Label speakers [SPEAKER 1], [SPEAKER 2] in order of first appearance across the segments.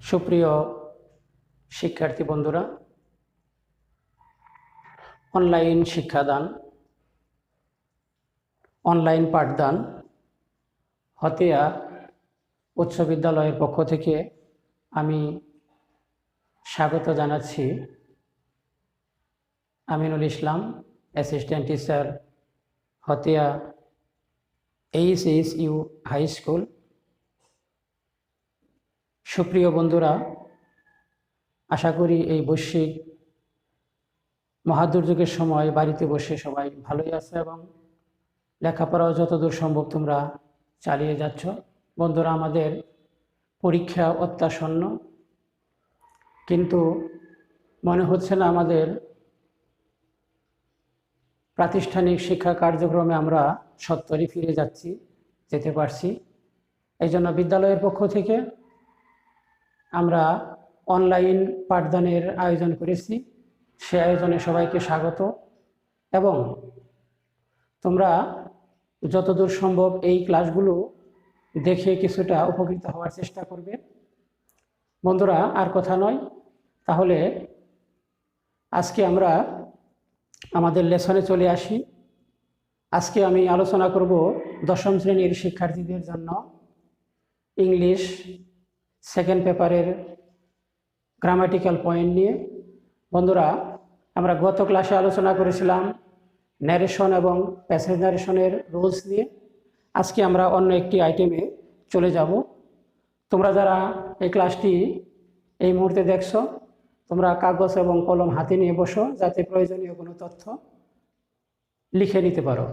[SPEAKER 1] সুপ্রিয় শিক্ষার্থী বন্ধুরা, অনলাইন শিক্ষাদান, অনলাইন পাঠদান হতিয়া উচ্চ বিদ্যালয়ের পক্ষ থেকে আমি স্বাগত জানাচ্ছি। Aminul Islam, assistant teacher, Hatiya HSU high school. সুপ্রিয় বন্ধুরা, আশা করি এই বৈশ্বিক মহাদুর্যোগের সময় বাড়িতে বসে সবাই ভালোই আছে এবং লেখাপড়াও যতদূর সম্ভব তোমরা চালিয়ে যাচ্ছ। বন্ধুরা, আমাদের পরীক্ষা অত্যাসন্ন, কিন্তু মনে হচ্ছে না আমাদের প্রাতিষ্ঠানিক শিক্ষা কার্যক্রমে আমরা সত্তরই ফিরে যেতে পারছি। এই জন্য বিদ্যালয়ের পক্ষ থেকে আমরা অনলাইন পাঠদানের আয়োজন করেছি। সে আয়োজনে সবাইকে স্বাগত এবং তোমরা যতদূর সম্ভব এই ক্লাসগুলো দেখে কিছুটা উপকৃত হওয়ার চেষ্টা করবে। বন্ধুরা, আর কথা নয়, তাহলে আজকে আমরা আমাদের লেসনে চলে আসি। আজকে আমি আলোচনা করব দশম শ্রেণীর শিক্ষার্থীদের জন্য ইংলিশ সেকেন্ড পেপারের গ্রামাটিক্যাল পয়েন্ট নিয়ে। বন্ধুরা, আমরা গত ক্লাসে আলোচনা করেছিলাম ন্যারেশন এবং প্যাসেজ ন্যারেশনের রুলস নিয়ে। আজকে আমরা অন্য একটি আইটেমে চলে যাব। তোমরা যারা এই ক্লাসটি এই মুহূর্তে দেখছো, তোমরা কাগজ এবং কলম হাতে নিয়ে বসো, যাতে প্রয়োজনীয় কোনো তথ্য লিখে নিতে পারো।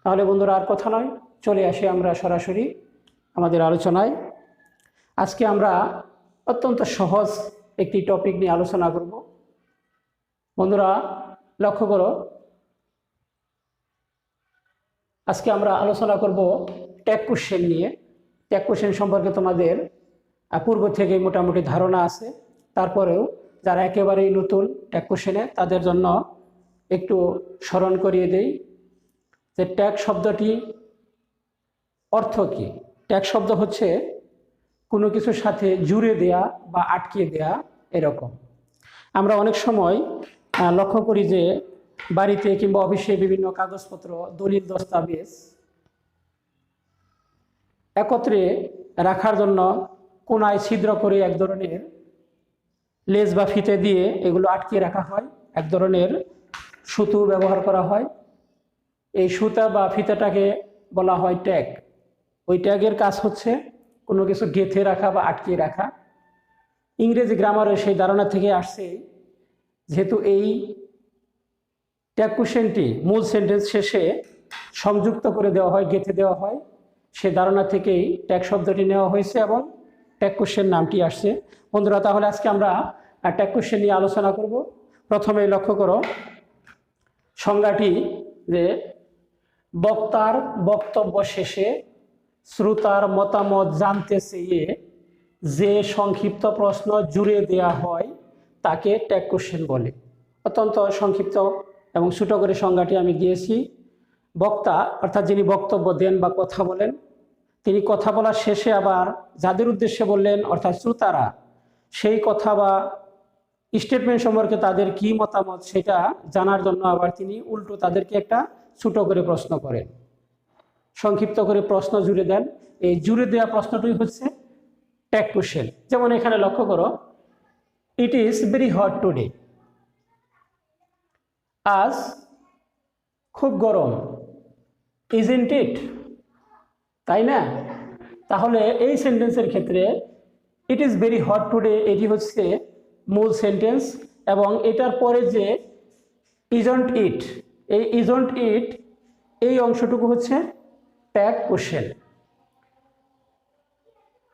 [SPEAKER 1] তাহলে বন্ধুরা, আর কথা নয়, চলে আসি আমরা সরাসরি আমাদের আলোচনায়। আজকে আমরা অত্যন্ত সহজ একটি টপিক নিয়ে আলোচনা করব। বন্ধুরা, লক্ষ্য করো, আজকে আমরা আলোচনা করব ট্যাগ কোশ্চেন নিয়ে। ট্যাগ কোশ্চেন সম্পর্কে তোমাদের পূর্ব থেকেই মোটামুটি ধারণা আছে। তারপরেও যারা একেবারেই নতুন ট্যাগ কোশ্চেনে, তাদের জন্য একটু স্মরণ করিয়ে দেই যে ট্যাগ শব্দটি অর্থ কী। ট্যাগ শব্দ হচ্ছে কোনো কিছুর সাথে জুড়ে দেয়া বা আটকিয়ে দেয়া, এরকম। আমরা অনেক সময় লক্ষ্য করি যে বাড়িতে কিংবা অফিসে বিভিন্ন কাগজপত্র, দলিল, দস্তাবেজ একত্রে রাখার জন্য কোনায় ছিদ্র করে এক ধরনের লেজ বা ফিতে দিয়ে এগুলো আটকিয়ে রাখা হয়। এক ধরনের সুতো ব্যবহার করা হয়। এই সুতা বা ফিতাটাকে বলা হয় ট্যাগ। ওই ট্যাগের কাজ হচ্ছে কোনো কিছু গেঁথে রাখা বা আটকিয়ে রাখা। ইংরেজি গ্রামারের সেই ধারণা থেকে আসছে, যেহেতু এই ট্যাগ কোশ্চেনটি মূল সেন্টেন্স শেষে সংযুক্ত করে দেওয়া হয়, গেঁথে দেওয়া হয়, সে ধারণা থেকেই ট্যাগ শব্দটি নেওয়া হয়েছে এবং ট্যাগ কোশ্চেন নামটি আসছে। বন্ধুরা, তাহলে আজকে আমরা ট্যাগ কোশ্চেন নিয়ে আলোচনা করব। প্রথমে লক্ষ্য করো সংজ্ঞাটি, যে বক্তার বক্তব্য শেষে শ্রোতার মতামত জানতে চেয়ে যে সংক্ষিপ্ত প্রশ্ন জুড়ে দেয়া হয় তাকে ট্যাগ কোশ্চেন বলে। অত্যন্ত সংক্ষিপ্ত এবং ছোট করে সংজ্ঞাটি আমি দিয়েছি। বক্তা অর্থাৎ যিনি বক্তব্য দেন বা কথা বলেন, তিনি কথা বলার শেষে আবার যাদের উদ্দেশ্যে বললেন অর্থাৎ শ্রোতারা, সেই কথা বা স্টেটমেন্ট সম্পর্কে তাদের কি মতামত সেটা জানার জন্য আবার তিনি উল্টো তাদেরকে একটা ছোট করে প্রশ্ন করেন, সংক্ষিপ্ত করে প্রশ্ন জুড়ে দেন। এই জুড়ে দেওয়া প্রশ্নটি হচ্ছে ট্যাগ কোশ্চেন। যেমন এখানে লক্ষ্য করো, it is very hot today. আজ খুব গরম, ইজন্ট ইট, তাই না? তাহলে এই সেন্টেন্সের ক্ষেত্রে it is very hot today এটি হচ্ছে মূল সেন্টেন্স এবং এটার পরে যে ইজন্ট ইট, এই ইজন্ট ইট এই অংশটুকু হচ্ছে ট্যাগ কোশ্চেন।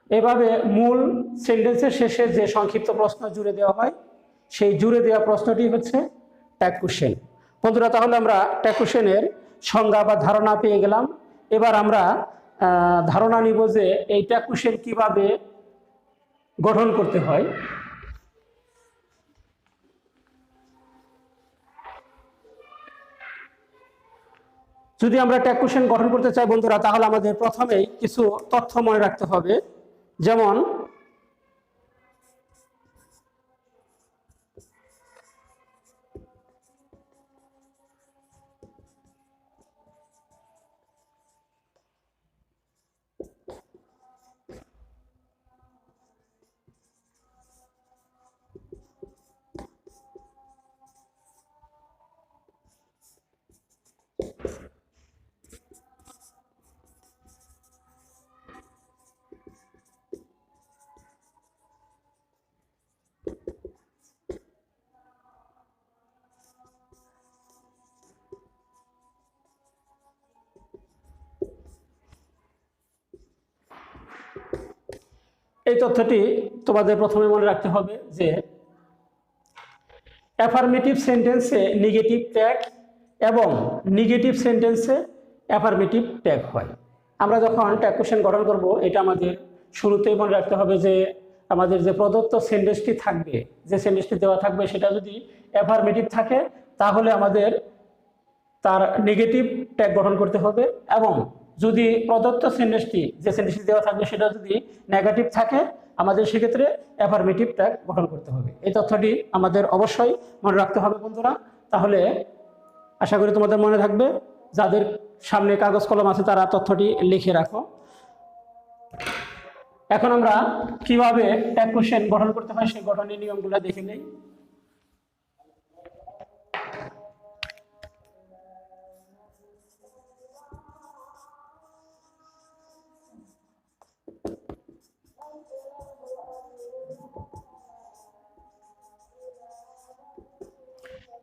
[SPEAKER 1] এভাবে মূল সেন্টেন্সের শেষে যে সংক্ষিপ্ত প্রশ্ন জুড়ে দেওয়া হয়, সেই জুড়ে দেওয়া প্রশ্নটি হচ্ছে ট্যাগ কোশ্চেন। বন্ধুরা, তাহলে আমরা ট্যাগ কোশ্চেনের সংজ্ঞা বা ধারণা পেয়ে গেলাম। এবার আমরা ধারণা নিব যে এই ট্যাগ কোশ্চেন কিভাবে গঠন করতে হয়। যদি আমরা ট্যাগ কোশ্চেন গঠন করতে চাই বন্ধুরা, তাহলে আমাদের প্রথমেই কিছু তথ্য মনে রাখতে হবে। যেমন এই তথ্যটি তোমাদের প্রথমে মনে রাখতে হবে যে অ্যাফার্মেটিভ সেন্টেন্সে নেগেটিভ ট্যাগ এবং নেগেটিভ সেন্টেন্সে অ্যাফার্মেটিভ ট্যাগ হয়। আমরা যখন ট্যাগ কোশ্চেন গঠন করব, এটা আমাদের শুরুতেই মনে রাখতে হবে যে আমাদের যে প্রদত্ত সেন্টেন্সটি থাকবে, যে সেন্টেন্সটি দেওয়া থাকবে, সেটা যদি অ্যাফার্মেটিভ থাকে তাহলে আমাদের তার নেগেটিভ ট্যাগ গঠন করতে হবে, এবং যদি প্রদত্ত সেন্টেন্সটি, যে সেন্টেন্সটি দেওয়া থাকবে, সেটা যদি নেগেটিভ থাকে আমাদের সেক্ষেত্রে অ্যাফার্মেটিভ ট্যাগ গঠন করতে হবে। এই তথ্যটি আমাদের অবশ্যই মনে রাখতে হবে বন্ধুরা। তাহলে আশা করি তোমাদের মনে থাকবে। যাদের সামনে কাগজ কলম আছে তারা তথ্যটি লিখে রাখো। এখন আমরা কিভাবে ট্যাগ কোশ্চেন গঠন করতে হয় সেই গঠনের নিয়মগুলো দেখে নেই।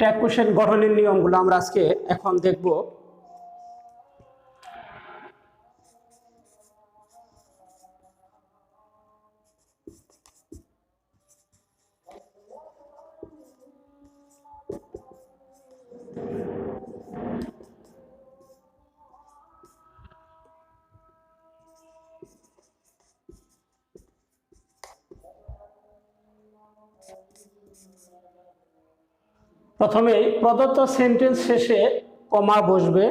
[SPEAKER 1] ট্যাগ কোশ্চেন গঠনের নিয়মগুলো আমরা আজকে এখন দেখব। প্রথমেই প্রদত্ত সেন্টেন্স শেষে কমা বসবে।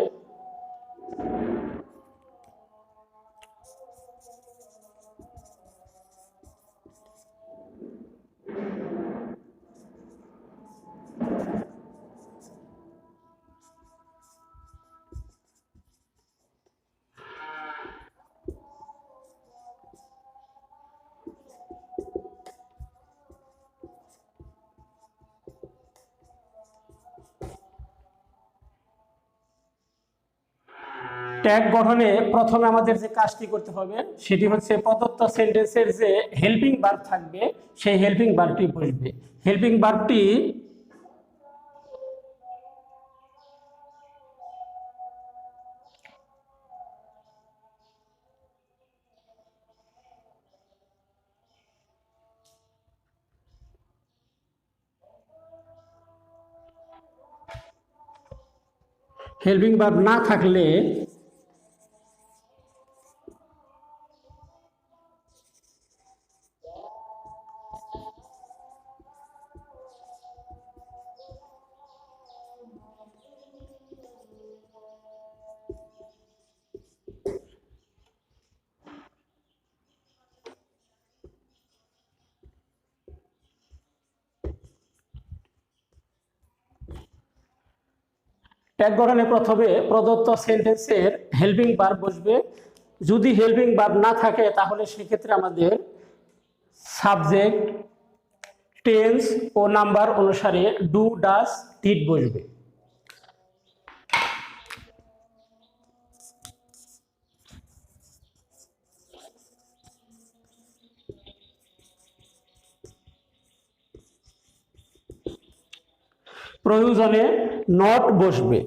[SPEAKER 1] ট্যাগ গঠনে প্রথমে আমাদের যে কাজটি করতে হবে সেটি হচ্ছে প্রদত্ত সেন্টেন্সের যে হেল্পিং ভার্ব থাকবে সেই হেল্পিং ভার্বটি বসবে। হেল্পিং ভার্বটি হেল্পিং ভার্ব না থাকলে ট্যাগ গঠনে প্রথমে প্রদত্ত সেন্টেন্সের হেল্পিং ভার্ব বসবে। যদি হেল্পিং ভার্ব না থাকে তাহলে সেক্ষেত্রে আমাদের সাবজেক্ট, টেন্স ও নাম্বার অনুসারে ডু, ডাজ, ডিড বসবে। প্রয়োজনে নট বসবে।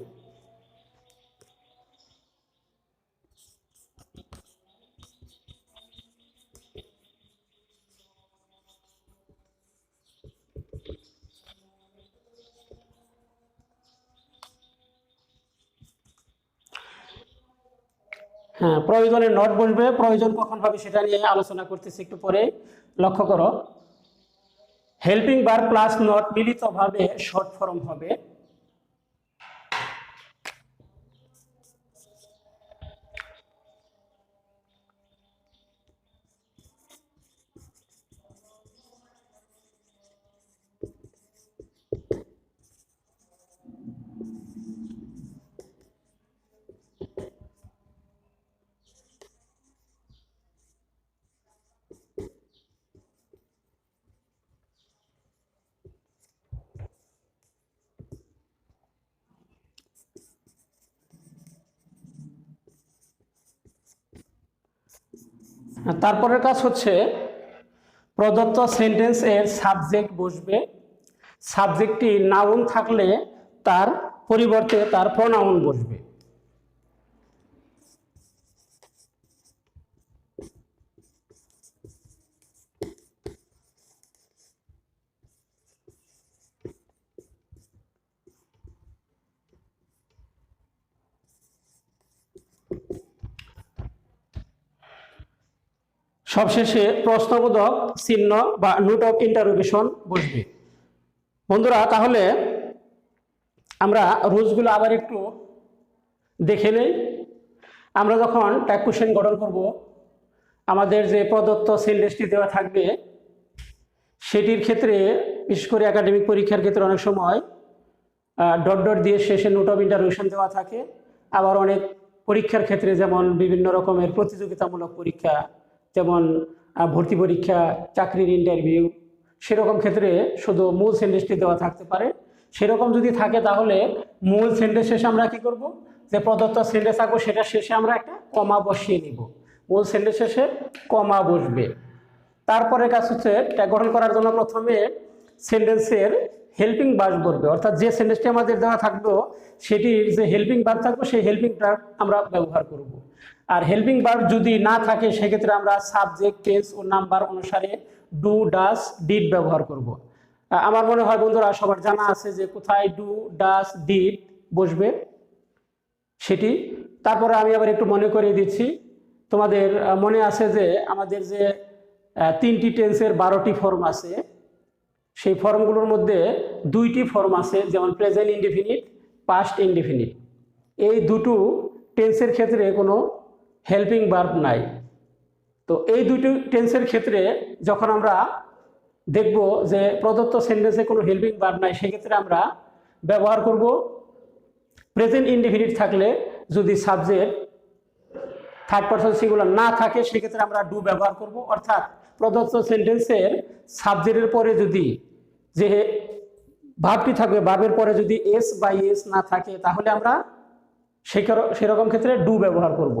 [SPEAKER 1] হ্যাঁ, প্রয়োজনে নট বসবে। প্রয়োজন কখন হবে সেটা নিয়ে আলোচনা করতেছি একটু পরে। লক্ষ্য করো, হেল্পিং ভার্ব প্লাস নট মিলিতভাবে শর্ট ফর্ম হবে। তারপরের কাজ হচ্ছে প্রদত্ত সেন্টেন্স এর সাবজেক্ট বসবে। সাবজেক্টটি নাউন থাকলে তার পরিবর্তে তার প্রোনাউন বসবে। সবশেষে প্রশ্নবোধক চিহ্ন বা নোট অফ ইন্টারোগেশন বসবে। বন্ধুরা, তাহলে আমরা রুলসগুলো আবার একটু দেখে নেই। আমরা যখন ট্যাগ কোশ্চেন গঠন করব, আমাদের যে প্রদত্ত সেন্টেন্সটি দেওয়া থাকবে সেটির ক্ষেত্রে, বিশেষ করে একাডেমিক পরীক্ষার ক্ষেত্রে অনেক সময় ডট ডট দিয়ে শেষে নোট অফ ইন্টারোগেশন দেওয়া থাকে। আবার অনেক পরীক্ষার ক্ষেত্রে, যেমন বিভিন্ন রকমের প্রতিযোগিতামূলক পরীক্ষা, যেমন ভর্তি পরীক্ষা, চাকরির ইন্টারভিউ, সেরকম ক্ষেত্রে শুধু মূল সেন্টেন্সটি দেওয়া থাকতে পারে। সেরকম যদি থাকে তাহলে মূল সেন্টেন্স শেষে আমরা কি করব, যে প্রদত্ত সেন্টেন্স থাকবো সেটা শেষে আমরা একটা কমা বসিয়ে নিব। মূল সেন্টেন্স শেষে কমা বসবে। তারপরে কাজ হচ্ছে ট্যাগ গঠন করার জন্য প্রথমে সেন্টেন্সের হেল্পিং ভার্ব বলবে, অর্থাৎ যে সেন্টেন্সটি আমাদের দেওয়া থাকবে সেটির যে হেল্পিং ভার্ব থাকবে সেই হেল্পিং ভার্ব আমরা ব্যবহার করব। আর হেল্পিং ভার্ব যদি না থাকে সেক্ষেত্রে আমরা সাবজেক্ট, টেন্স ও নাম্বার অনুসারে ডু, ডাস, ডিড ব্যবহার করব। আমার মনে হয় বন্ধুরা সবার জানা আছে যে কোথায় ডু, ডাস, ডিড বসবে সেটি। তারপরে আমি আবার একটু মনে করিয়ে দিচ্ছি, তোমাদের মনে আছে যে আমাদের যে 3টি টেন্সের 12টি ফর্ম আছে, সেই ফর্মগুলোর মধ্যে 2টি ফর্ম আছে, যেমন প্রেজেন্ট ইনডেফিনিট, পাস্ট ইনডেফিনিট। এই দুটো টেন্সের ক্ষেত্রে কোনো হেল্পিং ভার্ব নাই। তো এই দুটো টেন্সের ক্ষেত্রে যখন আমরা দেখব যে প্রদত্ত সেন্টেন্সে কোনো হেল্পিং ভার্ব নাই, সেক্ষেত্রে আমরা ব্যবহার করব প্রেজেন্ট ইনডেফিনিট থাকলে, যদি সাবজেক্ট থার্ড পারসন সিঙ্গুলার না থাকে সেক্ষেত্রে আমরা ডু ব্যবহার করব। অর্থাৎ প্রদত্ত সেন্টেন্সের সাবজেক্টের পরে যদি যে ভার্বটি থাকবে, ভার্বের পরে যদি এস বা এস না থাকে তাহলে আমরা সেরকম ক্ষেত্রে ডু ব্যবহার করব।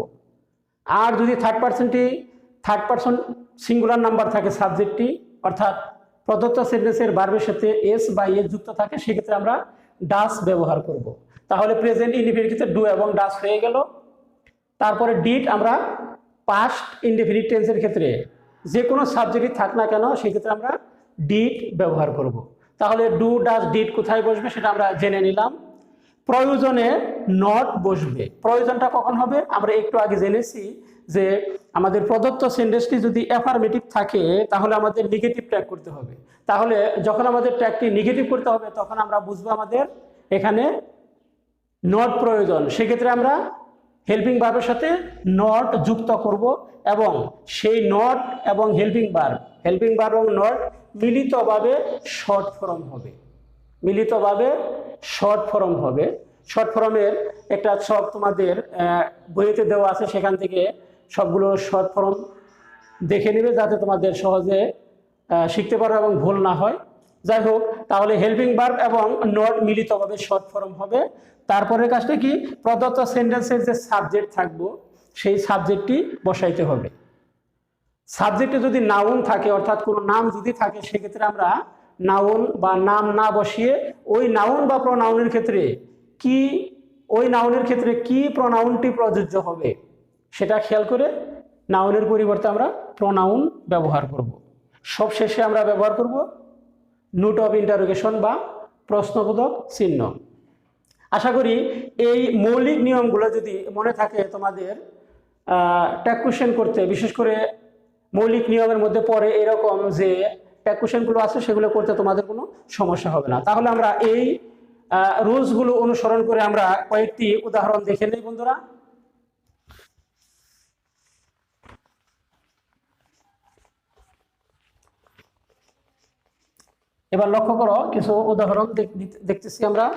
[SPEAKER 1] আর যদি থার্ড পারসন সিঙ্গুলার নাম্বার থাকে সাবজেক্টটি, অর্থাৎ প্রদত্ত সেন্টেন্সের ভার্বের সাথে এস বা এস যুক্ত থাকে, সেক্ষেত্রে আমরা ডাস ব্যবহার করব। তাহলে প্রেজেন্ট ইনডেফিনিট ক্ষেত্রে ডু এবং ডাস হয়ে গেল। তারপরে ডিড আমরা পাস্ট ইনডেফিনিট টেন্সের ক্ষেত্রে যে কোনো সাবজেক্টই থাক না কেন সেক্ষেত্রে আমরা ডিড ব্যবহার করব। তাহলে ডু, ডাস, ডিড কোথায় বসবে সেটা আমরা জেনে নিলাম। প্রয়োজনে নট বসবে। প্রয়োজনটা কখন হবে আমরা একটু আগে জেনেছি যে আমাদের প্রদত্ত সেন্টেন্সটি যদি অ্যাফার্মেটিভ থাকে তাহলে আমাদের নেগেটিভ ট্যাগ করতে হবে। তাহলে যখন আমাদের ট্যাগটি নেগেটিভ করতে হবে তখন আমরা বুঝবো আমাদের এখানে নট প্রয়োজন। সেক্ষেত্রে আমরা হেল্পিং ভার্বের সাথে নট যুক্ত করব এবং সেই নট এবং হেল্পিং ভার্ব এবং নট মিলিতভাবে শর্ট ফর্ম হবে। শর্ট ফর্মের একটা সব তোমাদের বইতে দেওয়া আছে, সেখান থেকে সবগুলো শর্ট ফর্ম দেখে নেবে যাতে তোমাদের সহজে শিখতে পারো এবং ভুল না হয়। যাই হোক, তাহলে হেল্পিং ভার্ব এবং নট মিলিতভাবে শর্ট ফর্ম হবে। তারপরের কাজটা কি, প্রদত্ত সেন্টেন্সের যে সাবজেক্ট থাকবো সেই সাবজেক্টটি বসাইতে হবে। সাবজেক্টে যদি নাউন থাকে, অর্থাৎ কোনো নাম যদি থাকে, সেক্ষেত্রে আমরা নাউন বা নাম না বসিয়ে ওই নাউন বা প্রনাউনের ক্ষেত্রে কি প্রনাউনটি প্রযোজ্য হবে সেটা খেয়াল করে নাউনের পরিবর্তে আমরা প্রনাউন ব্যবহার করব। সবশেষে আমরা ব্যবহার করব নোট অফ ইন্টারোগেশন বা প্রশ্নবোধক চিহ্ন। আশা করি এই মৌলিক নিয়মগুলো যদি মনে থাকে তোমাদের ট্যাগ কোশ্চেন করতে, বিশেষ করে মৌলিক নিয়মের মধ্যে পড়ে এরকম যে ট্যাগ কোশ্চেনগুলো আছে সেগুলো করতে তোমাদের কোনো সমস্যা হবে না। তাহলে আমরা এই রুলসগুলো অনুসরণ করে আমরা কয়েকটি উদাহরণ দেখে নেই বন্ধুরা। এবার লক্ষ্য করো, কিছু উদাহরণ দেখতেছি আমরা।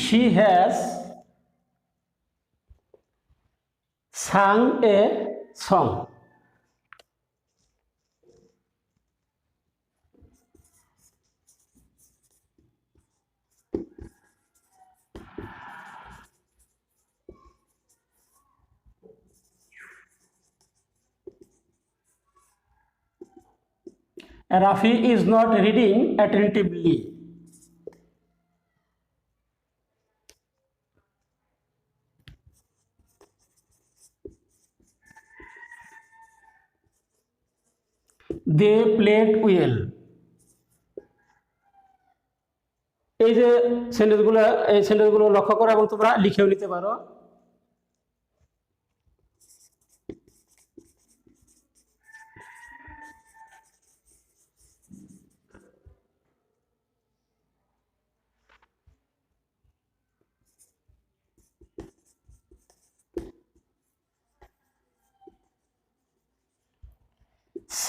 [SPEAKER 1] She has sung a song. Rafi is not reading attentively. They played well. এই যে সেন্টেন্সগুলো লক্ষ্য করো এবং তোমরা লিখেও নিতে পারো।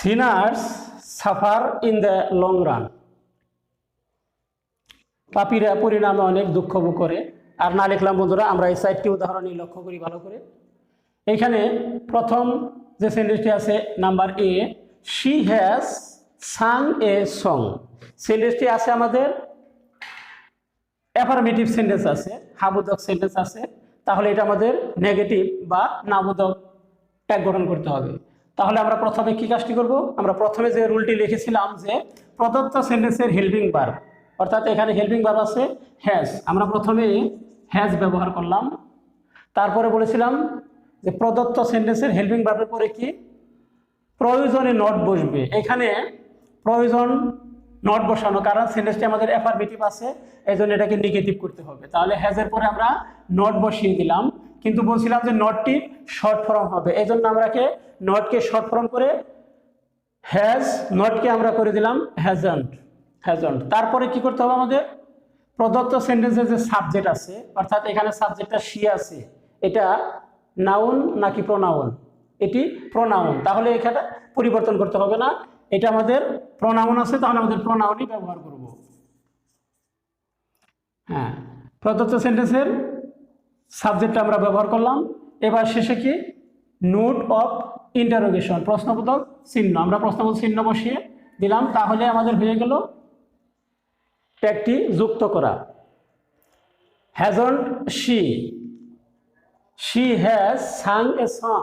[SPEAKER 1] sinners suffer in the long run. পাপীরা পরিণামে অনেক দুঃখ ভোগ করে। আর না লিখলাম বন্ধুরা, আমরা এই সাইডটি উদাহরণই লক্ষ্য করি ভালো করে। এইখানে প্রথম যে সেন্টেন্সটি আছে number A, she has sung a song. সেন্টেন্সটি আছে আমাদের অ্যাফার্মেটিভ সেন্টেন্স আছে, হাবোধক সেন্টেন্স আছে, তাহলে এটা আমাদের নেগেটিভ বা নাবোধক ট্যাগ গঠন করতে হবে। তাহলে আমরা প্রথমে কি কাজটি করব? আমরা প্রথমে যে রুলটি লিখেছিলাম যে প্রদত্ত সেন্টেন্সের হেল্পিং ভার্ব, অর্থাৎ এখানে হেল্পিং ভার্ব আছে হ্যাজ, আমরা প্রথমে হ্যাজ ব্যবহার করলাম। তারপরে বলেছিলাম যে প্রদত্ত সেন্টেন্সের হেল্পিং ভার্বের পরে কি প্রয়োজনে নট বসবে। এখানে প্রয়োজন নট বসানো, কারণ সেন্টেন্সটি আমাদের অ্যাফার্মেটিভ আছে, এই জন্য এটাকে নেগেটিভ করতে হবে। তাহলে হ্যাজের পরে আমরা নট বসিয়ে দিলাম, কিন্তু বলছিলাম যে নটটি শর্ট ফর্ম হবে, এই জন্য আমরাকে নটকে শর্ট ফর্ম করে হ্যাজ, নটকে আমরা করে দিলাম হ্যাজন্ট। তারপরে কি করতে হবে আমাদের? প্রদত্ত সেন্টেন্সের যে সাবজেক্ট আছে, অর্থাৎ এখানে সাবজেক্টটা শি আছে, এটা নাউন নাকি প্রোনাউন? এটি প্রোনাউন, তাহলে এখানে পরিবর্তন করতে হবে না, এটা আমাদের প্রোনাউন আছে, তাহলে আমাদের প্রোনাউনই ব্যবহার করব। হ্যাঁ, প্রদত্ত সেন্টেন্সের সাবজেক্টটা আমরা ব্যবহার করলাম। এবার শেষে কি নোট অফ ইন্টারোগেশন, প্রশ্নবোধক চিহ্ন, আমরা প্রশ্নবোধক চিহ্ন বসিয়ে দিলাম। তাহলে আমাদের হয়ে গেল ট্যাগটি যুক্ত করা। Hasn't she, she has sung a song,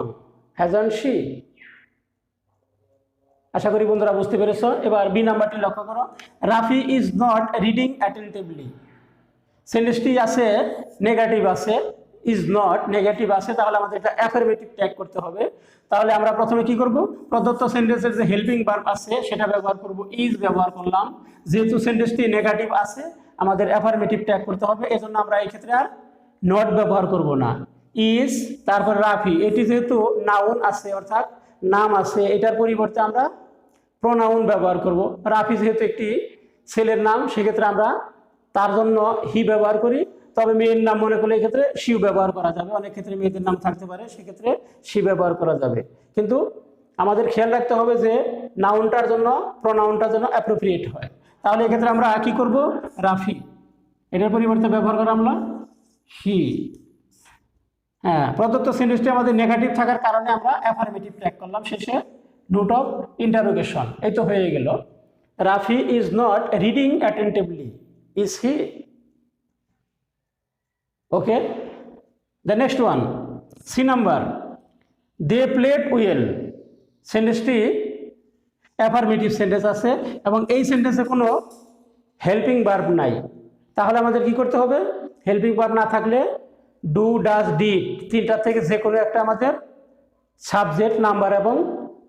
[SPEAKER 1] hasn't she. আশা করি বন্ধুরা বুঝতে পেরেছ। এবার বি নাম্বারটি লক্ষ্য করো, Rafi is not reading attentively. সেন্টেন্সটি আছে নেগেটিভ আছে, ইজ নট নেগেটিভ আছে, তাহলে আমাদের একটা অ্যাফার্মেটিভ ট্যাগ করতে হবে। তাহলে আমরা প্রথমে কি করব? প্রদত্ত সেন্টেন্সের যে হেল্পিং ভার্ব আছে সেটা ব্যবহার করব, ইজ ব্যবহার করলাম। যেহেতু সেন্টেন্সটি নেগেটিভ আছে, আমাদের অ্যাফার্মেটিভ ট্যাগ করতে হবে, এজন্য আমরা এই ক্ষেত্রে আর নট ব্যবহার করব না। ইজ, তারপর রাফি, এটি যেহেতু নাউন আছে অর্থাৎ নাম আছে, এটার পরিবর্তে আমরা প্রোনাউন ব্যবহার করব। রাফি যেহেতু একটি ছেলের নাম, সেক্ষেত্রে আমরা তার জন্য হি ব্যবহার করি, তবে মেয়ের নাম মনে করলে এক্ষেত্রে শিও ব্যবহার করা যাবে। অনেক ক্ষেত্রে মেয়েদের নাম থাকতে পারে, সেক্ষেত্রে শি ব্যবহার করা যাবে। কিন্তু আমাদের খেয়াল রাখতে হবে যে নাউনটার জন্য প্রোনাউনটার জন্য অ্যাপ্রোপ্রিয়েট হয়। তাহলে এক্ষেত্রে আমরা কি করব? রাফি, এটার পরিবর্তে ব্যবহার করা আমরা হি। হ্যাঁ, প্রদত্ত সেন্টেন্সটি আমাদের নেগেটিভ থাকার কারণে আমরা অ্যাফার্মেটিভ ট্যাগ করলাম, শেষে নোট অফ ইন্টারোগেশন। এই তো হয়ে গেল, Rafi is not reading attentively, is he? Okay, the next one, C number, they played well. সেন্টেন্সটি অ্যাফার্মেটিভ সেন্টেন্স আছে এবং এই সেন্টেন্সে কোনো হেল্পিং ভার্ব নাই। তাহলে আমাদের কি করতে হবে? হেল্পিং ভার্ব না থাকলে ডু, ডাজ, ডিড, তিনটার থেকে যে কোনো একটা আমাদের সাবজেক্ট, নাম্বার এবং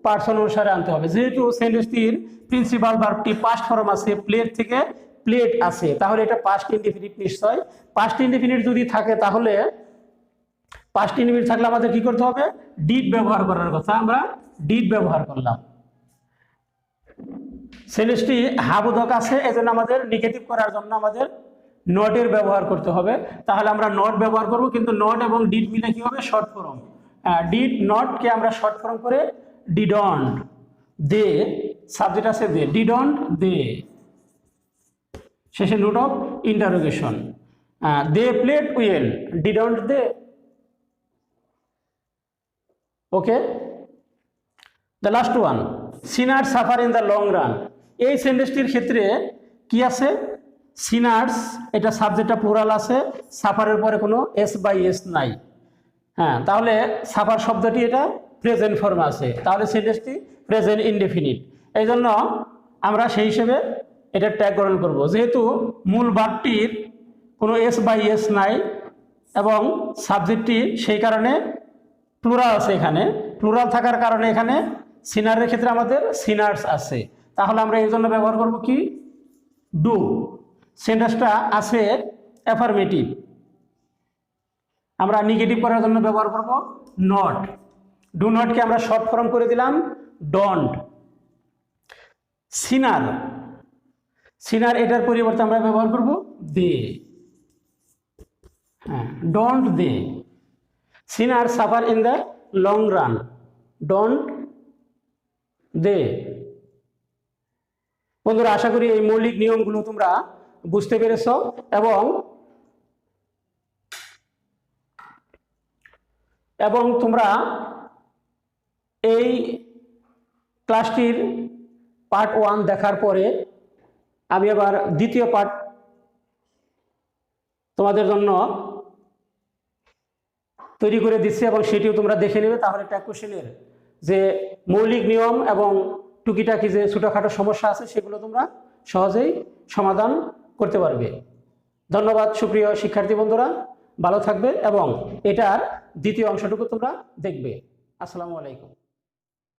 [SPEAKER 1] পার্সন অনুসারে আনতে হবে। যেহেতু সেন্টেন্সটির প্রিন্সিপাল ভার্বটি পাস্ট ফর্ম আছে, প্লেড থেকে প্লেড আছে, তাহলে এটা পাস্ট ইনডিফিনিট নিশ্চয়। পাস্ট ইনডিফিনিট যদি থাকে, তাহলে পাস্ট ইনডিফিনিট থাকলে আমাদের কি করতে হবে? ডিড ব্যবহার করার কথা, আমরা ডিড ব্যবহার করলাম। সেন্টেন্সটি হাবোধক আছে, এজন্য আমাদের নেগেটিভ করার জন্য আমাদের নটের ব্যবহার করতে হবে। তাহলে আমরা নট ব্যবহার করব, কিন্তু নট এবং ডিড মিলে কি হবে? Short form. ডিড নটকে আমরা শর্ট ফর্ম করে ডিডন্ট দে, সাবজেক্ট আছে দে, ডিডন্ট দে, শেষে note of interrogation. They played well, didn't they? Okay, the last one, sinners suffer in the long run. এই সেন্টেন্সটির ক্ষেত্রে কি আছে? সিনার্স, এটা সাবজেক্টটা প্লুরাল আছে, সাফারের পরে কোনো এস বাই এস নাই। হ্যাঁ, তাহলে সাফার শব্দটি এটা প্রেজেন্ট ফর্মে আছে, তাহলে সেন্টেন্সটি প্রেজেন্ট ইনডেফিনিট। এই জন্য আমরা সেই হিসেবে এটা ট্যাগ গ্রহণ করব। যেহেতু মূল ভার্বটির কোনো এস বাই এস নাই এবং সাবজেক্টটি সেই কারণে প্লুরাল আছে, এখানে প্লুরাল থাকার কারণে এখানে সিনারের ক্ষেত্রে আমাদের সিনার্স আছে, তাহলে আমরা এর জন্য ব্যবহার করব কি ডু। সেন্টেন্সটা আছে অ্যাফার্মেটিভ, আমরা নেগেটিভ করার জন্য ব্যবহার করব নট। ডু নটকে আমরা শর্ট ফর্ম করে দিলাম ডন্ট। সিনার, সিনার এটার পরিবর্তে আমরা ব্যবহার করব দে। হ্যাঁ, don't they. Sinner suffer in the long run, don't they. বন্ধুরা, আশা করি এই মৌলিক নিয়মগুলো তোমরা বুঝতে পেরেছ এবং তোমরা এই ক্লাসটির পার্ট 1 দেখার পরে আমি আবার দ্বিতীয় পার্ট তোমাদের জন্য তৈরি করে দিচ্ছি এবং সেটিও তোমরা দেখে নেবে। তাহলে ট্যাগ কোশ্চেনের যে মৌলিক নিয়ম এবং টুকিটাকি যে ছোটোখাটো সমস্যা আছে সেগুলো তোমরা সহজেই সমাধান করতে পারবে। ধন্যবাদ সুপ্রিয় শিক্ষার্থী বন্ধুরা, ভালো থাকবে এবং এটার দ্বিতীয় অংশটুকু তোমরা দেখবে। আসসালামু আলাইকুম।